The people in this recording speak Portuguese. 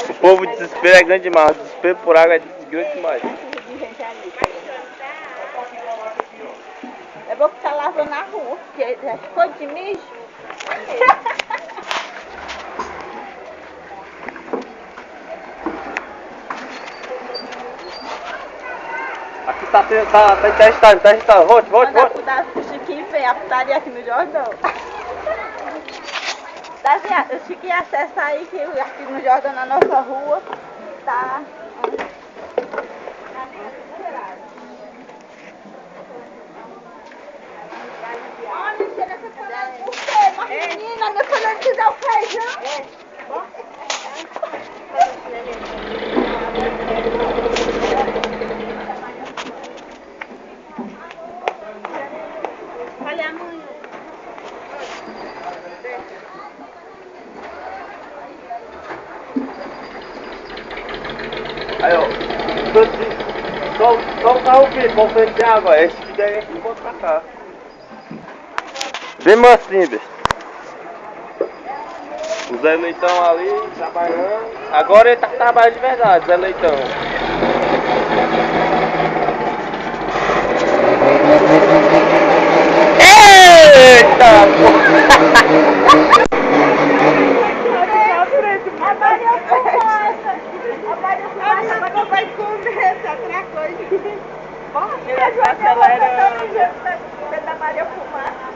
O povo desespero é grande demais, o desespero por água é grande demais. Eu vou ficar lavando na rua, porque já ficou de mijo. Aqui tá testando. Volte. O Chiquinho fez a putaria aqui no Jordão. O Chiquinho acessa aí que aqui no Jordão, na nossa rua, tá... Olha, chega essa panela por quê? Mas menina, minha panela te dá o feijão. Olha a mãe. Aí, ó. Só o carro vivo, vamos frente água. Esse que der aqui, volta pra cá. Bem mansinho, bicho. O Zé Leitão ali, trabalhando. Agora ele tá trabalhando de verdade, Zé Leitão. Eita, A Maria Fumaça vai comer essa outra coisa. Bom, ele acelerando. Você da Maria Fumaça.